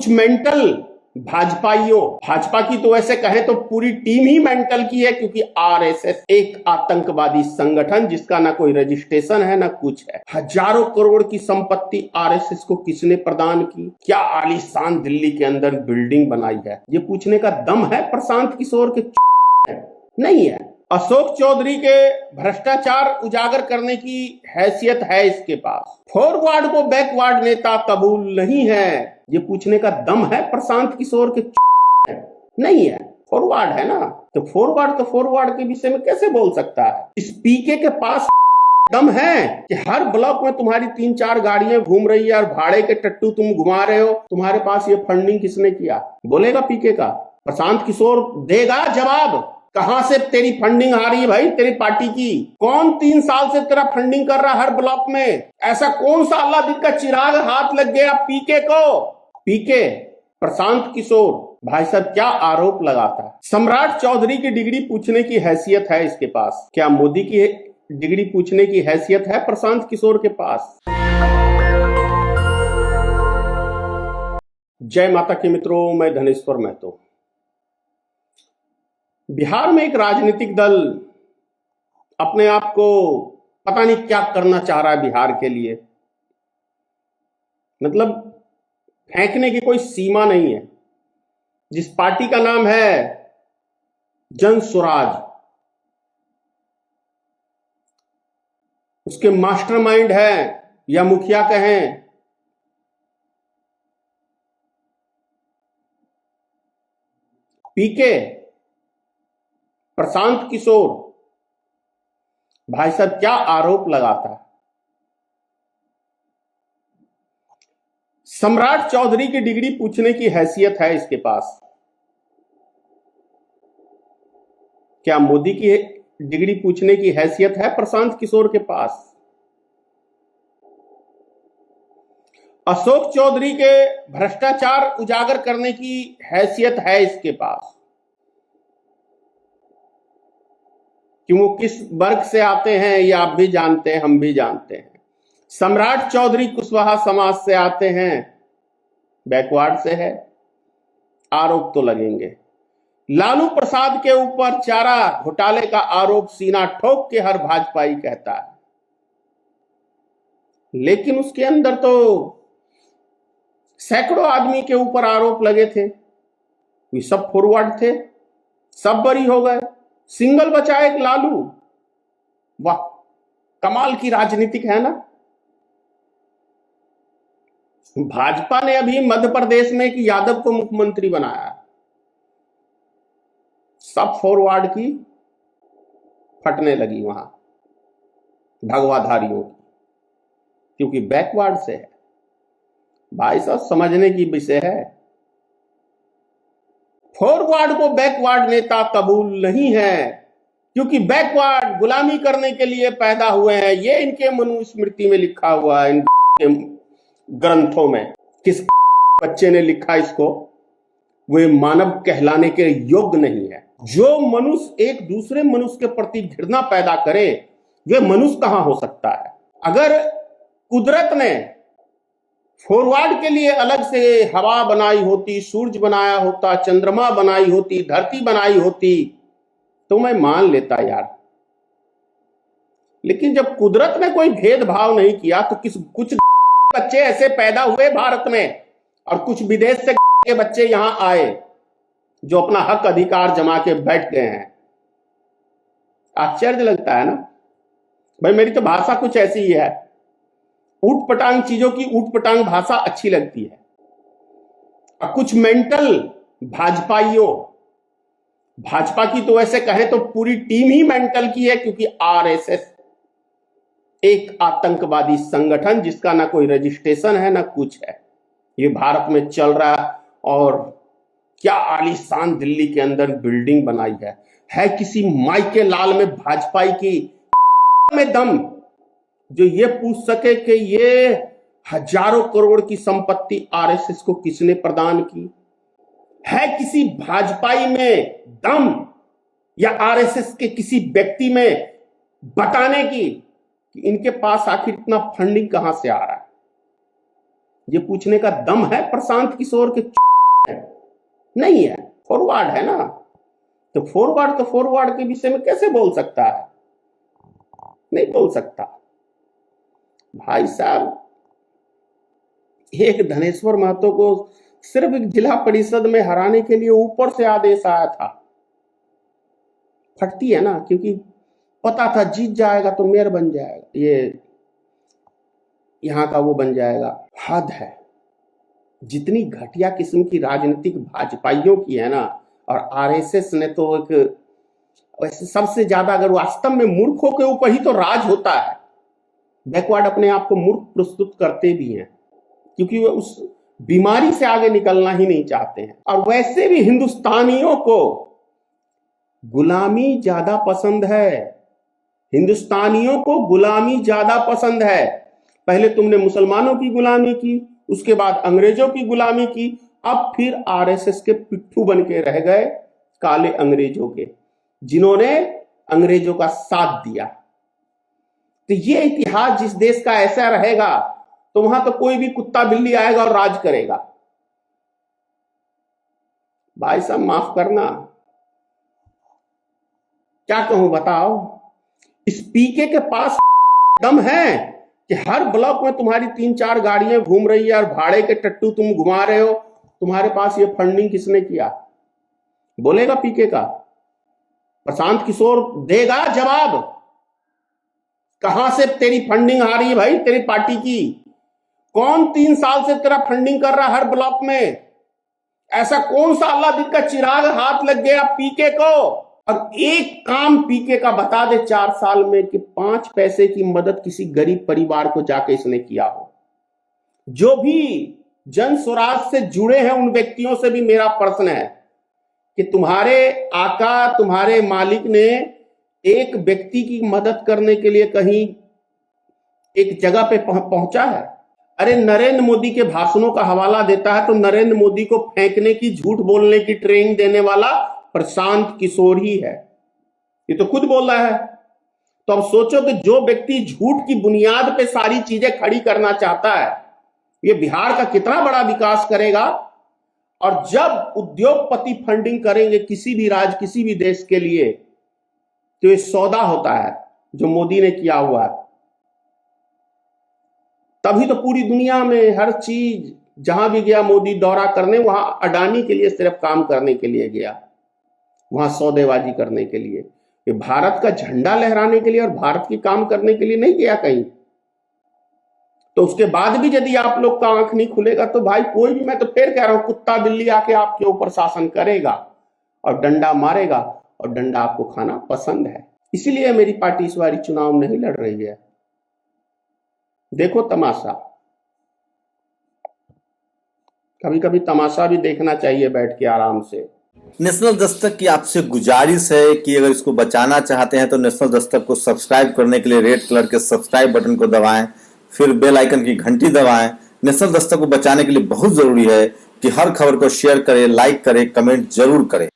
कुछ मेंटल भाजपाइयों, भाजपा की तो वैसे कहें तो पूरी टीम ही मेंटल की है, क्योंकि आरएसएस एक आतंकवादी संगठन जिसका ना कोई रजिस्ट्रेशन है ना कुछ है। हजारों करोड़ की संपत्ति आरएसएस को किसने प्रदान की? क्या आलीशान दिल्ली के अंदर बिल्डिंग बनाई है? ये पूछने का दम है प्रशांत किशोर के? नहीं है। अशोक चौधरी के भ्रष्टाचार उजागर करने की हैसियत है इसके पास। फॉरवर्ड को बैकवर्ड नेता कबूल नहीं है, ये पूछने का दम है प्रशांत किशोर के? नहीं है। फॉरवर्ड है ना, तो फॉरवर्ड के विषय में कैसे बोल सकता है? इस पीके के पास दम है कि हर ब्लॉक में तुम्हारी 3-4 गाड़ियां घूम रही है और भाड़े के टट्टू तुम घुमा रहे हो। तुम्हारे पास ये फंडिंग किसने किया? बोलेगा पीके का? प्रशांत किशोर देगा जवाब। कहां से तेरी फंडिंग आ रही है भाई तेरी पार्टी की? कौन 3 साल से तेरा फंडिंग कर रहा है हर ब्लॉक में? ऐसा कौन सा अल्लाह दिन का चिराग हाथ लग गया पीके को? पीके प्रशांत किशोर भाई साहब क्या आरोप लगाता है? सम्राट चौधरी की डिग्री पूछने की हैसियत है इसके पास? क्या मोदी की डिग्री पूछने की हैसियत है प्रशांत किशोर के पास? जय माता के मित्रों, मैं धनेश्वर महतो। बिहार में एक राजनीतिक दल अपने आप को पता नहीं क्या करना चाह रहा है बिहार के लिए। मतलब फेंकने की कोई सीमा नहीं है। जिस पार्टी का नाम है जन स्वराज, उसके मास्टरमाइंड है या मुखिया कहें पीके प्रशांत किशोर भाई साहब क्या आरोप लगाता है? सम्राट चौधरी की डिग्री पूछने की हैसियत है इसके पास? क्या मोदी की डिग्री पूछने की हैसियत है प्रशांत किशोर के पास? अशोक चौधरी के भ्रष्टाचार उजागर करने की हैसियत है इसके पास कि वो किस वर्ग से आते हैं ये आप भी जानते हैं, हम भी जानते हैं। सम्राट चौधरी कुशवाहा समाज से आते हैं, बैकवर्ड से है, आरोप तो लगेंगे। लालू प्रसाद के ऊपर चारा घोटाले का आरोप सीना ठोक के हर भाजपाई कहता है, लेकिन उसके अंदर तो सैकड़ों आदमी के ऊपर आरोप लगे थे, वे सब फॉरवर्ड थे, सब बरी हो गए, सिंगल बचा एक लालू। वाह, कमाल की राजनीतिक है ना। भाजपा ने अभी मध्य प्रदेश में एक यादव को मुख्यमंत्री बनाया, सब फॉरवर्ड की फटने लगी वहां भगवाधारियों की, क्योंकि बैकवर्ड से है। भाई साहब समझने की विषय है। फॉरवर्ड को बैकवर्ड नेता कबूल नहीं है, क्योंकि बैकवर्ड गुलामी करने के लिए पैदा हुए हैं। ये इनके मनुस्मृति में लिखा हुआ है, इनके ग्रंथों में। किस बच्चे ने लिखा इसको? वे मानव कहलाने के योग्य नहीं है। जो मनुष्य एक दूसरे मनुष्य के प्रति घृणा पैदा करे, वे मनुष्य कहां हो सकता है? अगर कुदरत ने फॉरवर्ड के लिए अलग से हवा बनाई होती, सूरज बनाया होता, चंद्रमा बनाई होती, धरती बनाई होती, तो मैं मान लेता यार। लेकिन जब कुदरत ने कोई भेदभाव नहीं किया, तो कुछ बच्चे ऐसे पैदा हुए भारत में और कुछ विदेश से के बच्चे यहां आए जो अपना हक अधिकार जमा के बैठ गए हैं। आश्चर्य लगता है ना भाई। मेरी तो भाषा कुछ ऐसी ही है, ऊट पटांग चीजों की ऊट पटांग भाषा अच्छी लगती है। और कुछ मेंटल भाजपाइयों, भाजपा की तो वैसे कहें तो पूरी टीम ही मेंटल की है, क्योंकि आरएसएस एक आतंकवादी संगठन जिसका ना कोई रजिस्ट्रेशन है ना कुछ है। ये भारत में चल रहा है। और क्या आलीशान दिल्ली के अंदर बिल्डिंग बनाई है किसी माइके लाल में भाजपाई की में दम जो ये पूछ सके कि ये हजारों करोड़ की संपत्ति आरएसएस को किसने प्रदान की? है किसी भाजपाई में दम या आरएसएस के किसी व्यक्ति में बताने की कि इनके पास आखिर इतना फंडिंग कहां से आ रहा है? ये पूछने का दम है प्रशांत किशोर के? नहीं है। फॉरवर्ड है ना, तो फॉरवर्ड के विषय में कैसे बोल सकता है? नहीं बोल सकता। भाई साहब, एक धनेश्वर महतो को सिर्फ एक जिला परिषद में हराने के लिए ऊपर से आदेश आया था। फटती है ना, क्योंकि पता था जीत जाएगा तो मेयर बन जाएगा, ये यहां का वो बन जाएगा। हद है। जितनी घटिया किस्म की राजनीतिक भाजपाइयों की है ना, और आरएसएस ने तो एक वैसे सबसे ज्यादा, अगर वास्तव में मूर्खों के ऊपर ही तो राज होता है। बैकवर्ड अपने आप को मूर्ख प्रस्तुत करते भी हैं, क्योंकि वो उस बीमारी से आगे निकलना ही नहीं चाहते हैं। और वैसे भी हिंदुस्तानियों को गुलामी ज्यादा पसंद है। हिंदुस्तानियों को गुलामी ज्यादा पसंद है। पहले तुमने मुसलमानों की गुलामी की, उसके बाद अंग्रेजों की गुलामी की, अब फिर आरएसएस के पिट्ठू बन के रह गए काले अंग्रेजों के, जिन्होंने अंग्रेजों का साथ दिया। तो ये इतिहास जिस देश का ऐसा रहेगा, तो वहां तो कोई भी कुत्ता बिल्ली आएगा और राज करेगा। भाई साहब माफ करना, क्या कहूं बताओ। इस पीके के पास दम है कि हर ब्लॉक में तुम्हारी 3-4 गाड़ियां घूम रही है और भाड़े के टट्टू तुम घुमा रहे हो। तुम्हारे पास ये फंडिंग किसने किया? बोलेगा पीके का? प्रशांत किशोर देगा जवाब। कहां से तेरी फंडिंग आ रही है भाई, तेरी पार्टी की? कौन 3 साल से तेरा फंडिंग कर रहा है हर ब्लॉक में? ऐसा कौन सा अल्लाह दिन का चिराग हाथ लग गया पीके को? और एक काम पीके का बता दे 4 साल में कि 5 पैसे की मदद किसी गरीब परिवार को जाके इसने किया हो। जो भी जन स्वराज से जुड़े हैं उन व्यक्तियों से भी मेरा प्रश्न है कि तुम्हारे आका, तुम्हारे मालिक ने एक व्यक्ति की मदद करने के लिए कहीं एक जगह पे पहुंचा है? अरे नरेंद्र मोदी के भाषणों का हवाला देता है तो नरेंद्र मोदी को फेंकने की, झूठ बोलने की ट्रेनिंग देने वाला प्रशांत किशोर ही है। ये तो खुद बोल रहा है। तो अब सोचो कि जो व्यक्ति झूठ की बुनियाद पे सारी चीजें खड़ी करना चाहता है, ये बिहार का कितना बड़ा विकास करेगा। और जब उद्योगपति फंडिंग करेंगे किसी भी राज्य, किसी भी देश के लिए, तो ये सौदा होता है जो मोदी ने किया हुआ है। तभी तो पूरी दुनिया में हर चीज, जहां भी गया मोदी दौरा करने, वहां अडानी के लिए सिर्फ काम करने के लिए गया, वहां सौदेबाजी करने के लिए। ये भारत का झंडा लहराने के लिए और भारत की काम करने के लिए नहीं गया कहीं। तो उसके बाद भी यदि आप लोग का आंख नहीं खुलेगा तो भाई कोई भी, मैं तो फिर कह रहा हूं, कुत्ता बिल्ली आके आपके ऊपर शासन करेगा और डंडा मारेगा, और डंडा आपको खाना पसंद है। इसीलिए मेरी पार्टी इस बारी चुनाव नहीं लड़ रही है। देखो तमाशा, कभी कभी तमाशा भी देखना चाहिए बैठ के आराम से। नेशनल दस्तक की आपसे गुजारिश है कि अगर इसको बचाना चाहते हैं तो नेशनल दस्तक को सब्सक्राइब करने के लिए रेड कलर के सब्सक्राइब बटन को दबाएं, फिर बेल आइकन की घंटी दबाएं। नेशनल दस्तक को बचाने के लिए बहुत जरूरी है कि हर खबर को शेयर करें, लाइक करें, कमेंट जरूर करें।